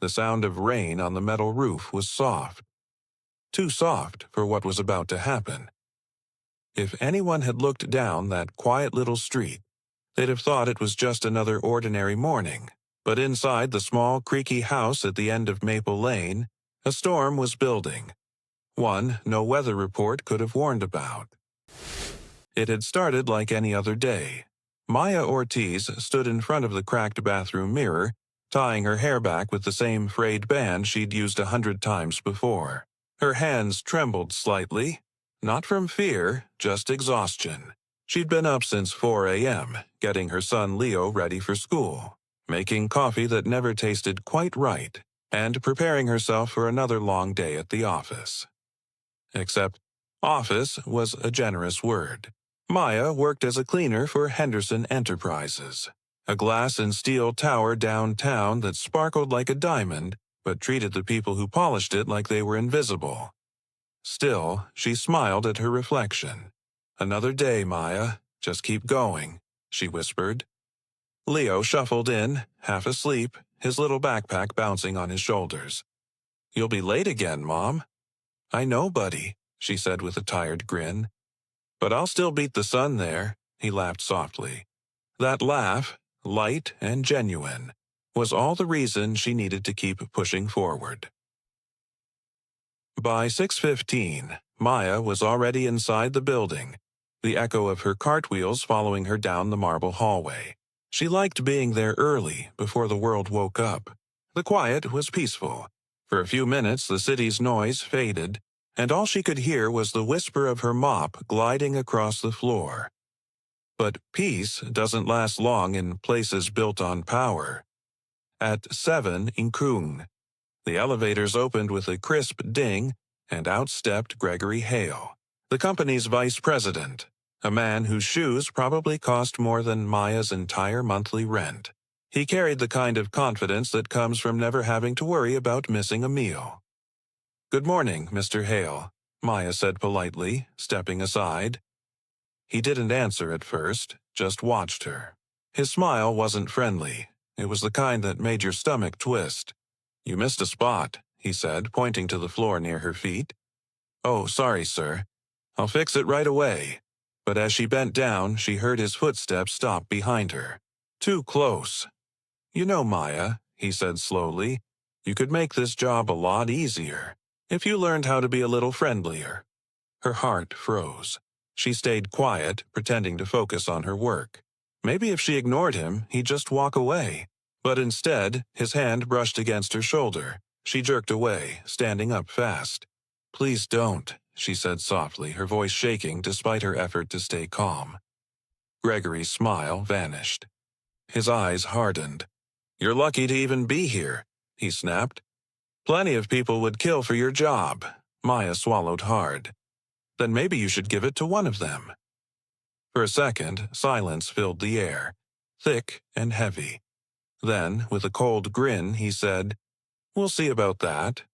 The sound of rain on the metal roof was soft. Too soft for what was about to happen. If anyone had looked down that quiet little street, they'd have thought it was just another ordinary morning. But inside the small, creaky house at the end of Maple Lane, a storm was building. One no weather report could have warned about. It had started like any other day. Maya Ortiz stood in front of the cracked bathroom mirror, tying her hair back with the same frayed band she'd used 100 times before. Her hands trembled slightly, not from fear, just exhaustion. She'd been up since 4 a.m., getting her son Leo ready for school, making coffee that never tasted quite right, and preparing herself for another long day at the office. Except, office was a generous word. Maya worked as a cleaner for Henderson Enterprises, a glass and steel tower downtown that sparkled like a diamond but treated the people who polished it like they were invisible. Still, she smiled at her reflection. "Another day, Maya. Just keep going," she whispered. Leo shuffled in, half asleep, his little backpack bouncing on his shoulders. "You'll be late again, Mom." "I know, buddy," she said with a tired grin. "But I'll still beat the sun there," he laughed softly. That laugh, light and genuine, was all the reason she needed to keep pushing forward. By 6:15, Maya was already inside the building, the echo of her cartwheels following her down the marble hallway. She liked being there early, before the world woke up. The quiet was peaceful. For a few minutes the city's noise faded, and all she could hear was the whisper of her mop gliding across the floor. But peace doesn't last long in places built on power. At 7 in Kung, the elevators opened with a crisp ding, and out stepped Gregory Hale, the company's vice president, a man whose shoes probably cost more than Maya's entire monthly rent. He carried the kind of confidence that comes from never having to worry about missing a meal. "Good morning, Mr. Hale," Maya said politely, stepping aside. He didn't answer at first, just watched her. His smile wasn't friendly. It was the kind that made your stomach twist. "You missed a spot," he said, pointing to the floor near her feet. "Oh, sorry, sir. I'll fix it right away." But as she bent down, she heard his footsteps stop behind her. Too close. "You know, Maya," he said slowly, "you could make this job a lot easier if you learned how to be a little friendlier." Her heart froze. She stayed quiet, pretending to focus on her work. Maybe if she ignored him, he'd just walk away. But instead, his hand brushed against her shoulder. She jerked away, standing up fast. "Please don't," she said softly, her voice shaking despite her effort to stay calm. Gregory's smile vanished. His eyes hardened. "You're lucky to even be here," he snapped. "Plenty of people would kill for your job." Maya swallowed hard. "Then maybe you should give it to one of them." For a second, silence filled the air, thick and heavy. Then, with a cold grin, he said, "We'll see about that."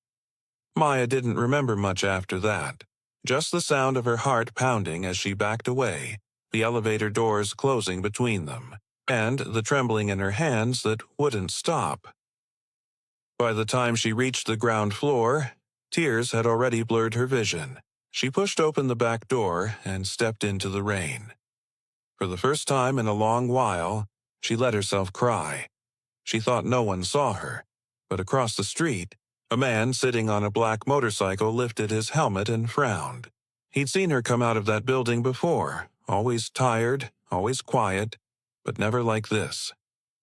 Maya didn't remember much after that, just the sound of her heart pounding as she backed away, the elevator doors closing between them, and the trembling in her hands that wouldn't stop. By the time she reached the ground floor, tears had already blurred her vision. She pushed open the back door and stepped into the rain. For the first time in a long while, she let herself cry. She thought no one saw her, but across the street, a man sitting on a black motorcycle lifted his helmet and frowned. He'd seen her come out of that building before, always tired, always quiet, but never like this.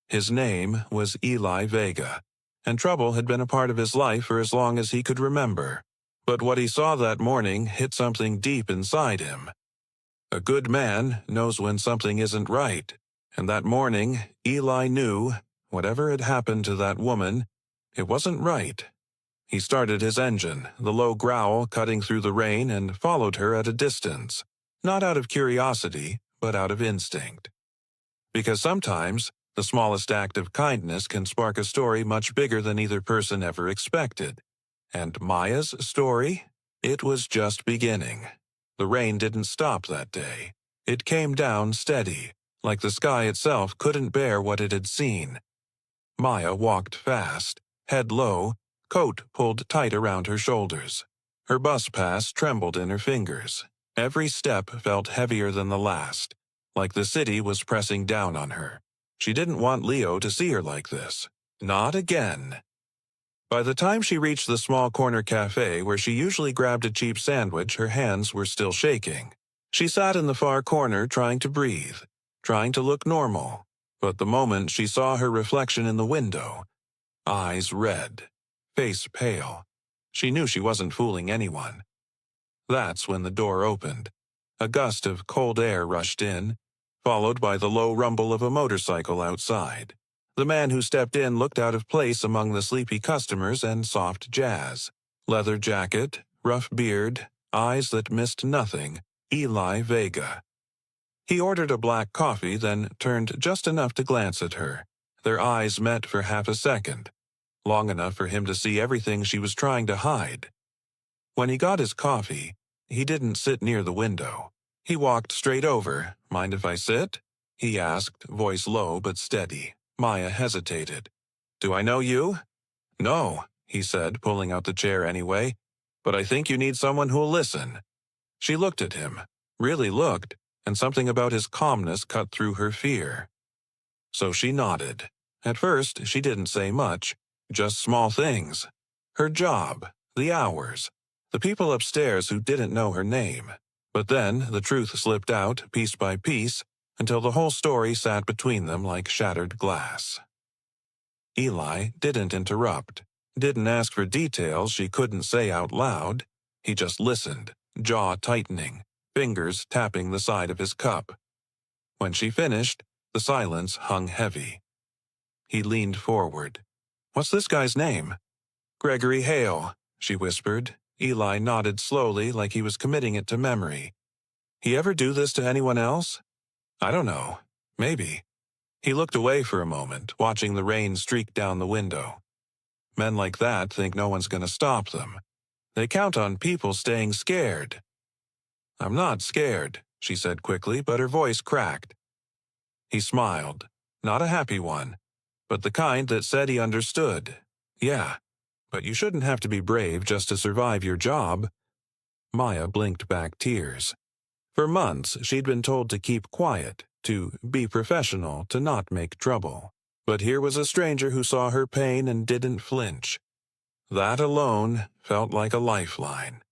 His name was Eli Vega, and trouble had been a part of his life for as long as he could remember. But what he saw that morning hit something deep inside him. A good man knows when something isn't right, and that morning Eli knew, whatever had happened to that woman, it wasn't right. He started his engine, the low growl cutting through the rain, and followed her at a distance, not out of curiosity, but out of instinct. Because sometimes, the smallest act of kindness can spark a story much bigger than either person ever expected. And Maya's story? It was just beginning. The rain didn't stop that day. It came down steady, like the sky itself couldn't bear what it had seen. Maya walked fast, head low, coat pulled tight around her shoulders. Her bus pass trembled in her fingers. Every step felt heavier than the last, like the city was pressing down on her. She didn't want Leo to see her like this. Not again. By the time she reached the small corner cafe where she usually grabbed a cheap sandwich, her hands were still shaking. She sat in the far corner trying to breathe, trying to look normal. But the moment she saw her reflection in the window, eyes red, face pale, she knew she wasn't fooling anyone. That's when the door opened. A gust of cold air rushed in, followed by the low rumble of a motorcycle outside. The man who stepped in looked out of place among the sleepy customers and soft jazz. Leather jacket, rough beard, eyes that missed nothing. Eli Vega. He ordered a black coffee, then turned just enough to glance at her. Their eyes met for half a second, long enough for him to see everything she was trying to hide. When he got his coffee, he didn't sit near the window. He walked straight over. "Mind if I sit?" he asked, voice low but steady. Maya hesitated. "Do I know you?" "No," he said, pulling out the chair anyway. "But I think you need someone who'll listen." She looked at him, really looked, and something about his calmness cut through her fear. So she nodded. At first, she didn't say much, just small things. Her job, the hours, the people upstairs who didn't know her name. But then the truth slipped out, piece by piece, until the whole story sat between them like shattered glass. Eli didn't interrupt, didn't ask for details she couldn't say out loud. He just listened, jaw tightening, fingers tapping the side of his cup. When she finished, the silence hung heavy. He leaned forward. "What's this guy's name?" "Gregory Hale," she whispered. Eli nodded slowly like he was committing it to memory. "He ever do this to anyone else?" "I don't know. Maybe." He looked away for a moment, watching the rain streak down the window. Men like that think no one's going to stop them. They count on people staying scared. "I'm not scared," she said quickly, but her voice cracked. He smiled. Not a happy one, but the kind that said he understood. "Yeah, but you shouldn't have to be brave just to survive your job." Maya blinked back tears. For months, she'd been told to keep quiet, to be professional, to not make trouble. But here was a stranger who saw her pain and didn't flinch. That alone felt like a lifeline.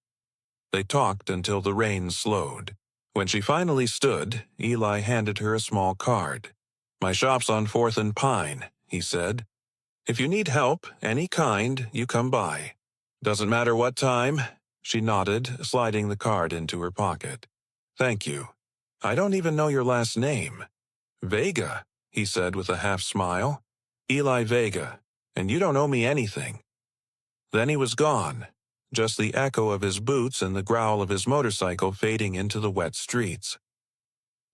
They talked until the rain slowed. When she finally stood, Eli handed her a small card. "My shop's on 4th and Pine," he said. "If you need help, any kind, you come by. Doesn't matter what time." She nodded, sliding the card into her pocket. "Thank you. I don't even know your last name." "Vega," he said with a half smile. "Eli Vega, and you don't owe me anything." Then he was gone, just the echo of his boots and the growl of his motorcycle fading into the wet streets.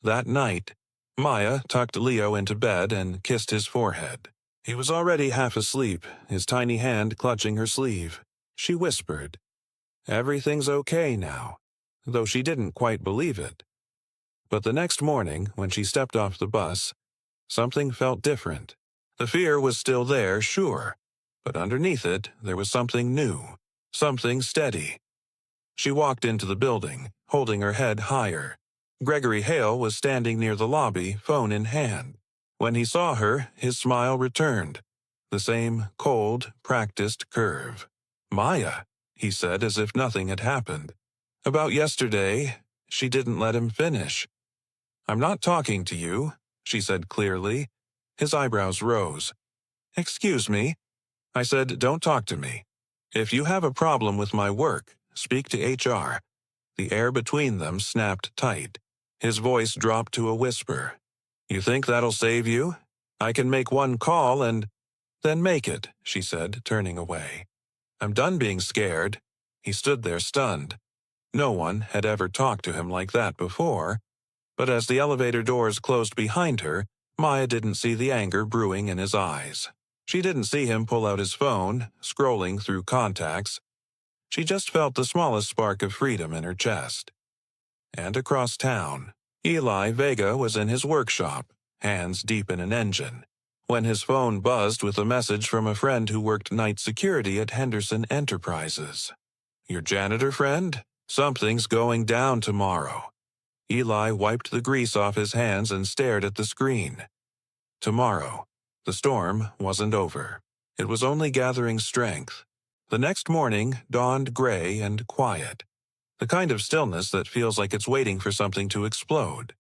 That night, Maya tucked Leo into bed and kissed his forehead. He was already half asleep, his tiny hand clutching her sleeve. She whispered, "Everything's okay now," though she didn't quite believe it. But the next morning, when she stepped off the bus, something felt different. The fear was still there, sure, but underneath it, there was something new, something steady. She walked into the building, holding her head higher. Gregory Hale was standing near the lobby, phone in hand. When he saw her, his smile returned, the same cold, practiced curve. "Maya," he said as if nothing had happened. "About yesterday," she didn't let him finish. "I'm not talking to you," she said clearly. His eyebrows rose. "Excuse me." I said, "Don't talk to me. If you have a problem with my work, speak to HR. The air between them snapped tight. His voice dropped to a whisper. "You think that'll save you? I can make one call and—" "Then make it," she said, turning away. "I'm done being scared." He stood there stunned. No one had ever talked to him like that before, but as the elevator doors closed behind her, Maya didn't see the anger brewing in his eyes. She didn't see him pull out his phone, scrolling through contacts. She just felt the smallest spark of freedom in her chest. And across town, Eli Vega was in his workshop, hands deep in an engine. when his phone buzzed with a message from a friend who worked night security at Henderson Enterprises. "Your janitor friend? Something's going down tomorrow." Eli wiped the grease off his hands and stared at the screen. Tomorrow. The storm wasn't over. It was only gathering strength. The next morning dawned gray and quiet, the kind of stillness that feels like it's waiting for something to explode.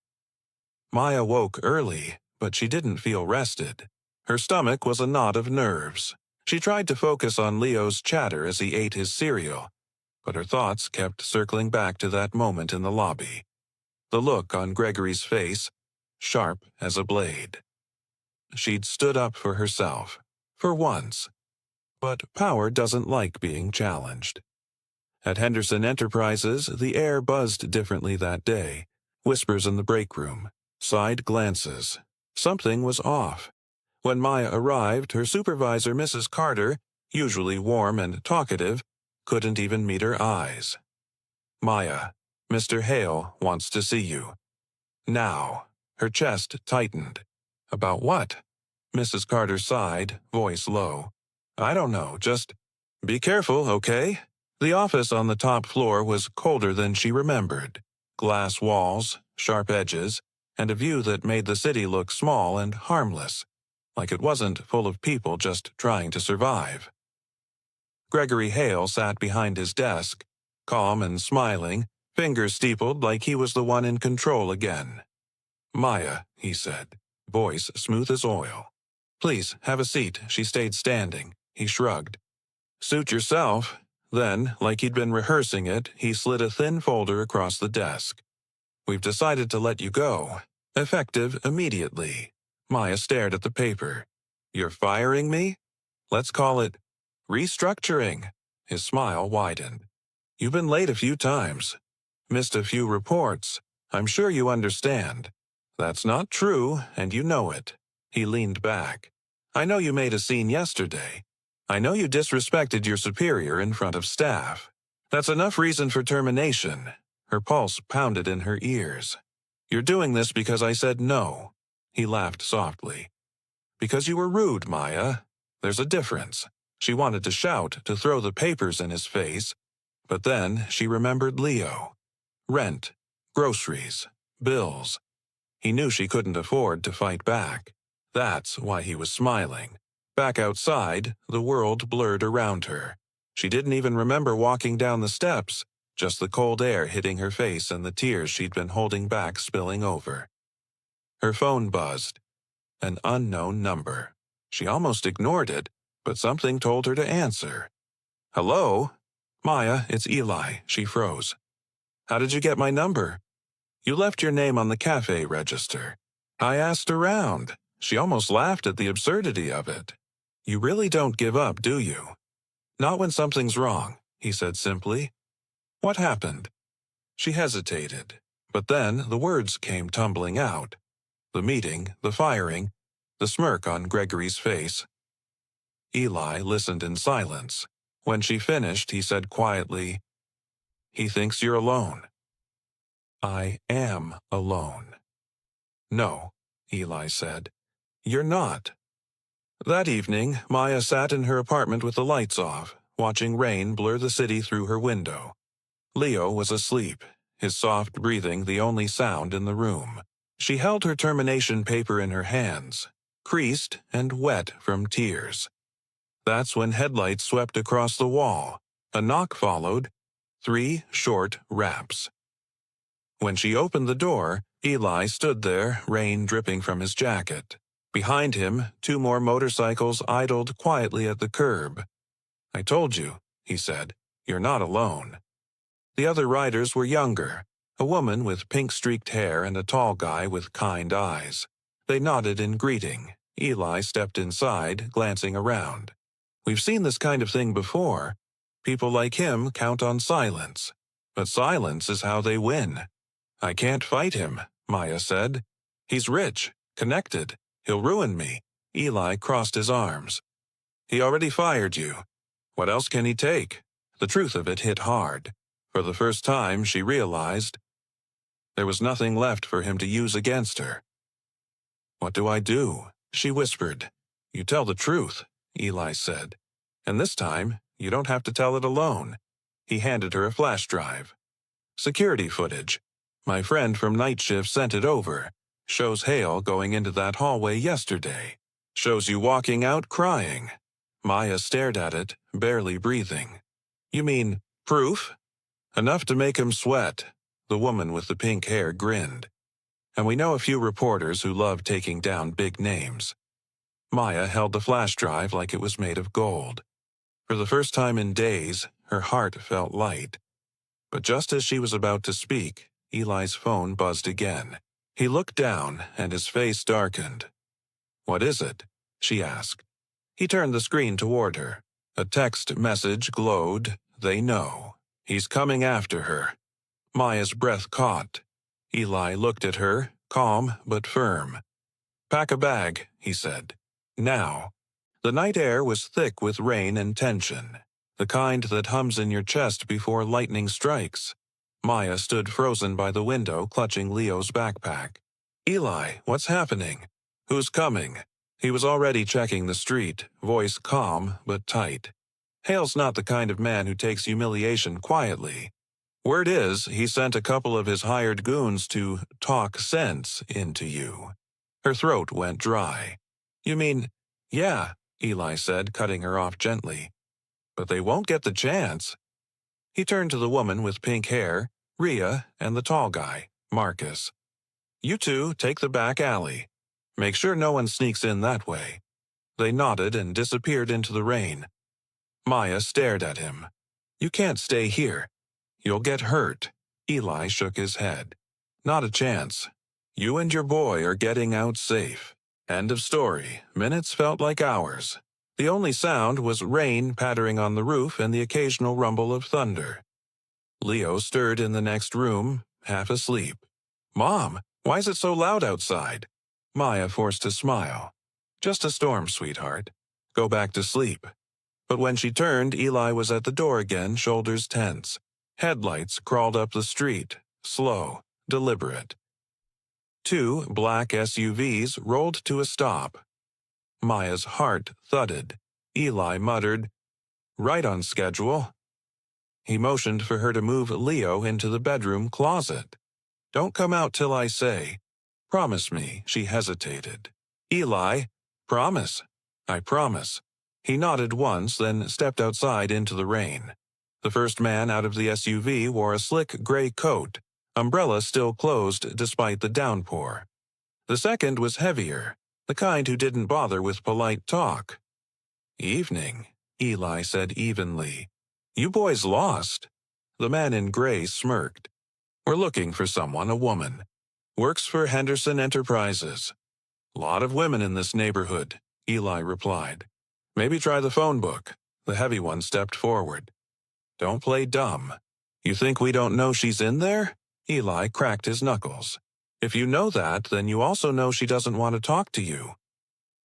Maya woke early, but she didn't feel rested. Her stomach was a knot of nerves. She tried to focus on Leo's chatter as he ate his cereal, but her thoughts kept circling back to that moment in the lobby. The look on Gregory's face, sharp as a blade. She'd stood up for herself, for once. But power doesn't like being challenged. At Henderson Enterprises, the air buzzed differently that day. Whispers in the break room, side glances. Something was off. When Maya arrived, her supervisor, Mrs. Carter, usually warm and talkative, couldn't even meet her eyes. "Maya, Mr. Hale wants to see you." Now. Her chest tightened. "About what?" Mrs. Carter sighed, voice low. "I don't know, just be careful, okay?" The office on the top floor was colder than she remembered. Glass walls, sharp edges, and a view that made the city look small and harmless, like it wasn't full of people just trying to survive. Gregory Hale sat behind his desk, calm and smiling, fingers steepled like he was the one in control again. "Maya," he said, voice smooth as oil. "Please, have a seat." She stayed standing. He shrugged. "Suit yourself." Then, like he'd been rehearsing it, he slid a thin folder across the desk. "We've decided to let you go. Effective immediately." Maya stared at the paper. "You're firing me? Let's call it restructuring." His smile widened. "You've been late a few times. Missed a few reports. I'm sure you understand. That's not true, and you know it." He leaned back. "I know you made a scene yesterday. I know you disrespected your superior in front of staff. That's enough reason for termination." Her pulse pounded in her ears. "You're doing this because I said no." He laughed softly. "Because you were rude, Maya. There's a difference." She wanted to shout, to throw the papers in his face, but then she remembered Leo. Rent, groceries, bills. He knew she couldn't afford to fight back. That's why he was smiling. Back outside, the world blurred around her. She didn't even remember walking down the steps, just the cold air hitting her face and the tears she'd been holding back spilling over. Her phone buzzed. An unknown number. She almost ignored it, but something told her to answer. "Hello? Maya, it's Eli." She froze. "How did you get my number?" "You left your name on the cafe register." "I asked around." She almost laughed at the absurdity of it. "You really don't give up, do you?" "Not when something's wrong," he said simply. "What happened?" She hesitated, but then the words came tumbling out. The meeting, the firing, the smirk on Gregory's face. Eli listened in silence. When she finished, he said quietly, "He thinks you're alone." "I am alone." "No," Eli said. "You're not." That evening, Maya sat in her apartment with the lights off, watching rain blur the city through her window. Leo was asleep, his soft breathing the only sound in the room. She held her termination paper in her hands, creased and wet from tears. That's when headlights swept across the wall. A knock followed, 3 short raps. When she opened the door, Eli stood there, rain dripping from his jacket. Behind him, 2 more motorcycles idled quietly at the curb. "I told you," he said, "you're not alone." The other riders were younger, a woman with pink-streaked hair and a tall guy with kind eyes. They nodded in greeting. Eli stepped inside, glancing around. "We've seen this kind of thing before. People like him count on silence. But silence is how they win." "I can't fight him," Maya said. "He's rich, connected. He'll ruin me." Eli crossed his arms. "He already fired you. What else can he take?" The truth of it hit hard. For the first time, she realized there was nothing left for him to use against her. "What do I do?" she whispered. You tell the truth, Eli said. And this time, you don't have to tell it alone. He handed her a flash drive. Security footage. My friend from night shift sent it over. Shows Hale going into that hallway yesterday. Shows you walking out crying. Maya stared at it, barely breathing. You mean proof? Enough to make him sweat. The woman with the pink hair grinned. And we know a few reporters who love taking down big names. Maya held the flash drive like it was made of gold. For the first time in days, her heart felt light. But just as she was about to speak, Eli's phone buzzed again. He looked down, and his face darkened. "What is it?" she asked. He turned the screen toward her. A text message glowed. They know. He's coming after her. Maya's breath caught. Eli looked at her, calm but firm. "Pack a bag," he said. "Now." The night air was thick with rain and tension, the kind that hums in your chest before lightning strikes. Maya stood frozen by the window, clutching Leo's backpack. "Eli, what's happening? Who's coming?" He was already checking the street, voice calm but tight. Hale's not the kind of man who takes humiliation quietly. Word is, he sent a couple of his hired goons to talk sense into you. Her throat went dry. "You mean, yeah," Eli said, cutting her off gently. "But they won't get the chance." He turned to the woman with pink hair, Rhea, and the tall guy, Marcus. "You two take the back alley. Make sure no one sneaks in that way." They nodded and disappeared into the rain. Maya stared at him. "You can't stay here. You'll get hurt." Eli shook his head. "Not a chance. You and your boy are getting out safe." End of story. Minutes felt like hours. The only sound was rain pattering on the roof and the occasional rumble of thunder. Leo stirred in the next room, half asleep. "Mom, why is it so loud outside?" Maya forced a smile. "Just a storm, sweetheart. Go back to sleep." But when she turned, Eli was at the door again, shoulders tense. Headlights crawled up the street, slow, deliberate. Two black SUVs rolled to a stop. Maya's heart thudded. Eli muttered, "Right on schedule." He motioned for her to move Leo into the bedroom closet. "Don't come out till I say." "Promise me," she hesitated. "Eli, promise." "I promise." He nodded once, then stepped outside into the rain. The first man out of the SUV wore a slick gray coat, umbrella still closed despite the downpour. The second was heavier, the kind who didn't bother with polite talk. "Evening," Eli said evenly. "You boys lost." The man in gray smirked. "We're looking for someone, a woman. Works for Henderson Enterprises." "Lot of women in this neighborhood," Eli replied. "Maybe try the phone book." The heavy one stepped forward. "Don't play dumb. You think we don't know she's in there?" Eli cracked his knuckles. "If you know that, then you also know she doesn't want to talk to you."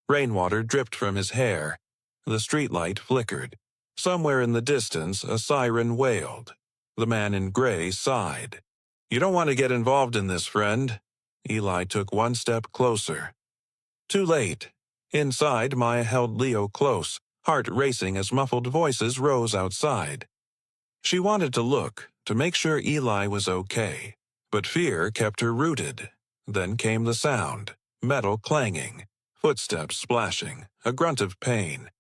Rainwater dripped from his hair. The streetlight flickered. Somewhere in the distance, a siren wailed. The man in gray sighed. "You don't want to get involved in this, friend." Eli took one step closer. Too late. Inside, Maya held Leo close, heart racing as muffled voices rose outside. She wanted to look, to make sure Eli was okay. But fear kept her rooted. Then came the sound, metal clanging, footsteps splashing, a grunt of pain.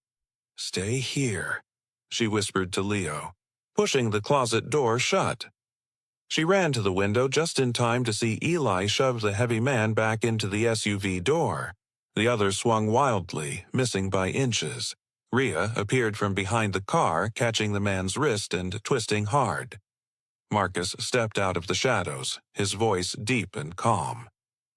"Stay here," she whispered to Leo, pushing the closet door shut. She ran to the window just in time to see Eli shove the heavy man back into the SUV door. The other swung wildly, missing by inches. Rhea appeared from behind the car, catching the man's wrist and twisting hard. Marcus stepped out of the shadows, his voice deep and calm.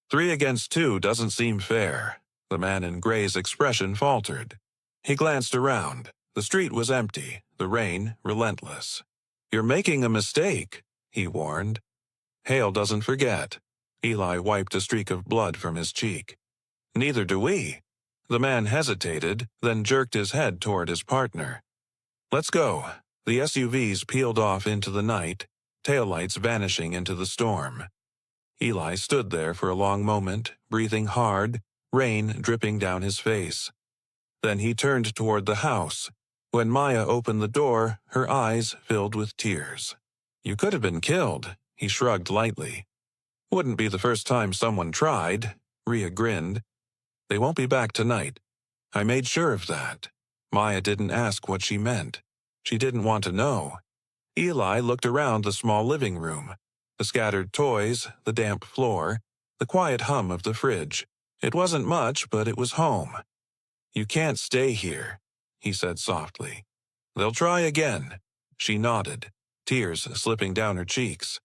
3 against 2 doesn't seem fair." The man in gray's expression faltered. He glanced around. The street was empty, the rain relentless. "You're making a mistake," he warned. "Hale doesn't forget." Eli wiped a streak of blood from his cheek. "Neither do we." The man hesitated, then jerked his head toward his partner. "Let's go." The SUVs peeled off into the night, taillights vanishing into the storm. Eli stood there for a long moment, breathing hard, rain dripping down his face. Then he turned toward the house. When Maya opened the door, her eyes filled with tears. "You could have been killed," he shrugged lightly. "Wouldn't be the first time someone tried," Rhea grinned. "They won't be back tonight. I made sure of that." Maya didn't ask what she meant. She didn't want to know. Eli looked around the small living room. The scattered toys, the damp floor, the quiet hum of the fridge. It wasn't much, but it was home. "You can't stay here," he said softly. "They'll try again." She nodded, tears slipping down her cheeks.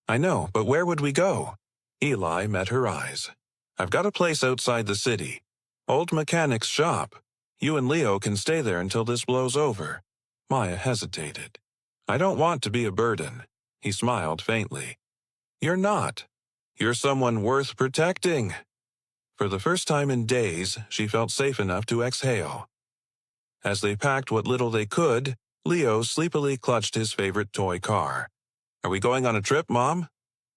"I know, but where would we go?" Eli met her eyes. "I've got a place outside the city. Old mechanic's shop. You and Leo can stay there until this blows over." Maya hesitated. "I don't want to be a burden." He smiled faintly. "You're not. You're someone worth protecting." For the first time in days, she felt safe enough to exhale. As they packed what little they could, Leo sleepily clutched his favorite toy car. "Are we going on a trip, Mom?"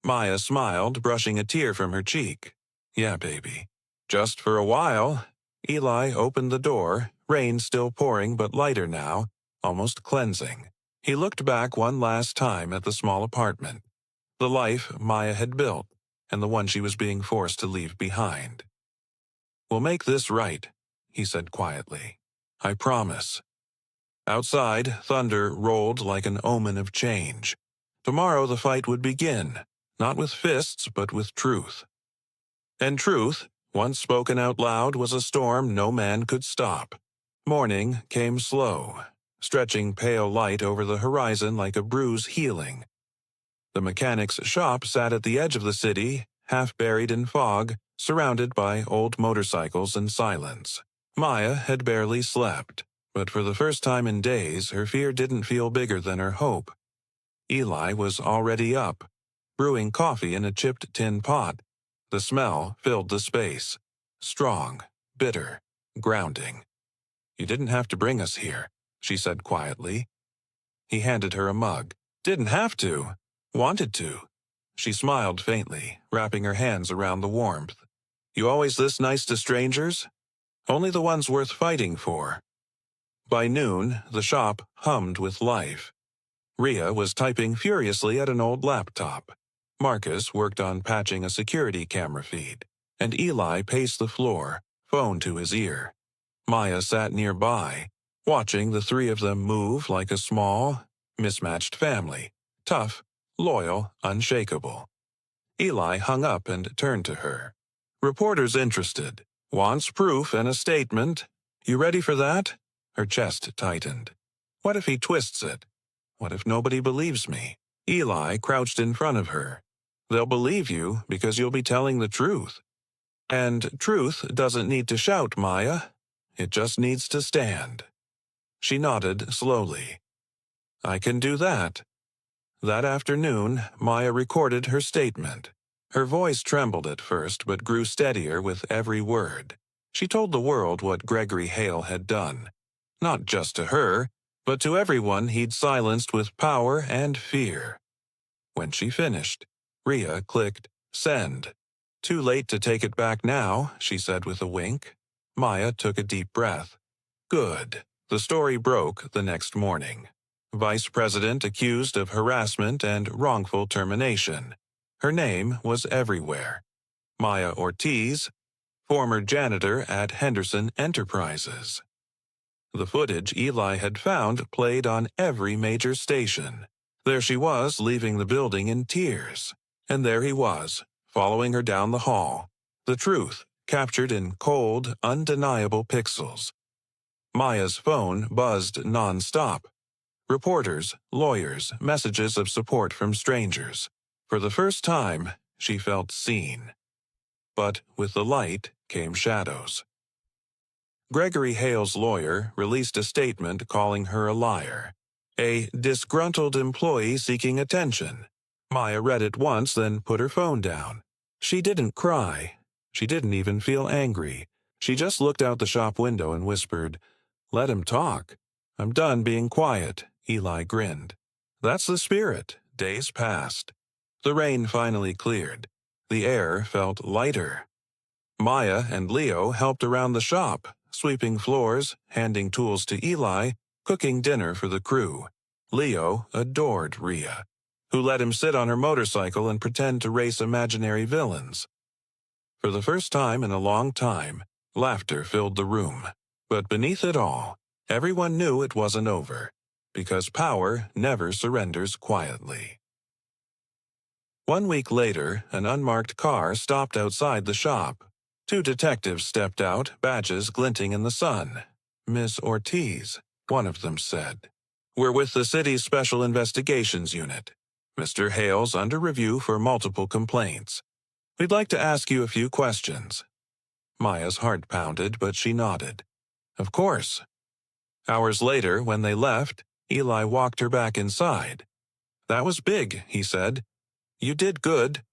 Maya smiled, brushing a tear from her cheek. "Yeah, baby. Just for a while." Eli opened the door, rain still pouring but lighter now, almost cleansing. He looked back one last time at the small apartment, the life Maya had built, and the one she was being forced to leave behind. "We'll make this right," he said quietly. "I promise." Outside, thunder rolled like an omen of change. Tomorrow the fight would begin, not with fists but with truth. And truth, once spoken out loud, was a storm no man could stop. Morning came slow, stretching pale light over the horizon like a bruise healing. The mechanic's shop sat at the edge of the city, half buried in fog, surrounded by old motorcycles and silence. Maya had barely slept, but for the first time in days her fear didn't feel bigger than her hope. Eli was already up, brewing coffee in a chipped tin pot. The smell filled the space. Strong, bitter, grounding. "You didn't have to bring us here," she said quietly. He handed her a mug. "Didn't have to. Wanted to." She smiled faintly, wrapping her hands around the warmth. "You always this nice to strangers?" "Only the ones worth fighting for." By noon, the shop hummed with life. Rhea was typing furiously at an old laptop. Marcus worked on patching a security camera feed, and Eli paced the floor, phone to his ear. Maya sat nearby, watching the three of them move like a small, mismatched family, tough, loyal, unshakable. Eli hung up and turned to her. "Reporter's interested. Wants proof and a statement. You ready for that?" Her chest tightened. "What if he twists it? What if nobody believes me?" Eli crouched in front of her. "They'll believe you because you'll be telling the truth. And truth doesn't need to shout, Maya. It just needs to stand." She nodded slowly. "I can do that." That afternoon, Maya recorded her statement. Her voice trembled at first but grew steadier with every word. She told the world what Gregory Hale had done. Not just to her, but to everyone he'd silenced with power and fear. When she finished, Rhea clicked send. "Too late to take it back now," she said with a wink. Maya took a deep breath. Good. The story broke the next morning. Vice President accused of harassment and wrongful termination. Her name was everywhere. Maya Ortiz, former janitor at Henderson Enterprises. The footage Eli had found played on every major station. There she was, leaving the building in tears. And there he was, following her down the hall. The truth, captured in cold, undeniable pixels. Maya's phone buzzed non-stop. Reporters, lawyers, messages of support from strangers. For the first time, she felt seen. But with the light came shadows. Gregory Hale's lawyer released a statement calling her a liar. A disgruntled employee seeking attention. Maya read it once, then put her phone down. She didn't cry. She didn't even feel angry. She just looked out the shop window and whispered, "Let him talk." "I'm done being quiet," Eli grinned. "That's the spirit." Days passed. The rain finally cleared. The air felt lighter. Maya and Leo helped around the shop, sweeping floors, handing tools to Eli, cooking dinner for the crew. Leo adored Rhea, who let him sit on her motorcycle and pretend to race imaginary villains. For the first time in a long time, laughter filled the room. But beneath it all, everyone knew it wasn't over, because power never surrenders quietly. 1 week later, an unmarked car stopped outside the shop. 2 detectives stepped out, badges glinting in the sun. "Miss Ortiz," one of them said. "We're with the city's Special Investigations Unit. Mr. Hale's under review for multiple complaints. We'd like to ask you a few questions." Maya's heart pounded, but she nodded. "Of course." Hours later, when they left, Eli walked her back inside. "That was big," he said. "You did good."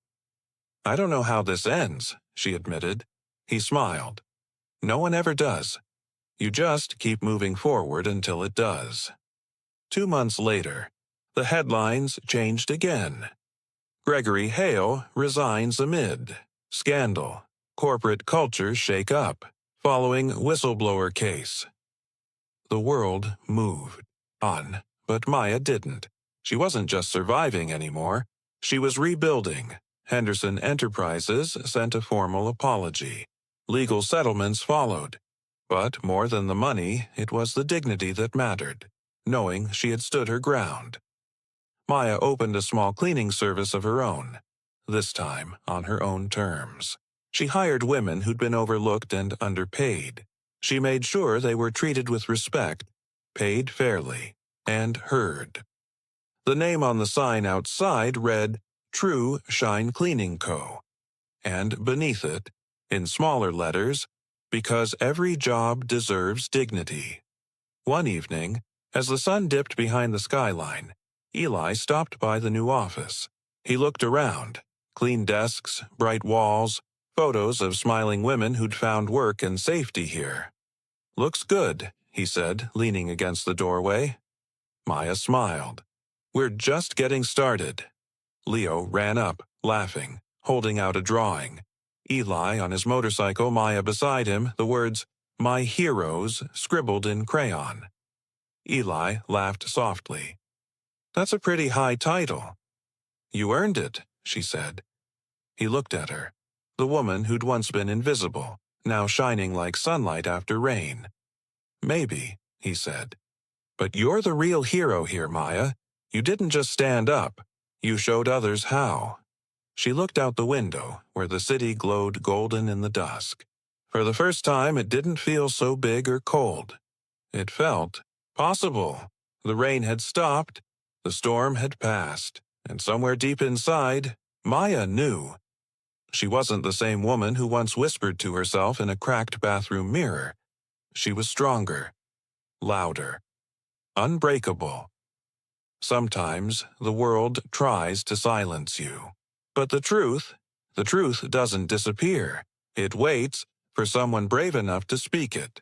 "I don't know how this ends," she admitted. He smiled. "No one ever does. You just keep moving forward until it does." 2 months later, the headlines changed again. Gregory Hale resigns amid scandal. Corporate cultures shake up, following whistleblower case. The world moved on, but Maya didn't. She wasn't just surviving anymore. She was rebuilding. Henderson Enterprises sent a formal apology. Legal settlements followed. But more than the money, it was the dignity that mattered, knowing she had stood her ground. Maya opened a small cleaning service of her own, this time on her own terms. She hired women who'd been overlooked and underpaid. She made sure they were treated with respect, paid fairly, and heard. The name on the sign outside read True Shine Cleaning Co., and beneath it, in smaller letters, because every job deserves dignity. One evening, as the sun dipped behind the skyline, Eli stopped by the new office. He looked around. Clean desks, bright walls, photos of smiling women who'd found work and safety here. "Looks good," he said, leaning against the doorway. Maya smiled. "We're just getting started." Leo ran up, laughing, holding out a drawing. Eli on his motorcycle, Maya beside him, the words, "My Heroes," scribbled in crayon. Eli laughed softly. "That's a pretty high title." "You earned it," she said. He looked at her, the woman who'd once been invisible, now shining like sunlight after rain. "Maybe," he said. "But you're the real hero here, Maya. You didn't just stand up. You showed others how." She looked out the window, where the city glowed golden in the dusk. For the first time, it didn't feel so big or cold. It felt possible. The rain had stopped, the storm had passed, and somewhere deep inside, Maya knew. She wasn't the same woman who once whispered to herself in a cracked bathroom mirror. She was stronger, louder, unbreakable. Sometimes the world tries to silence you. But the truth doesn't disappear. It waits for someone brave enough to speak it.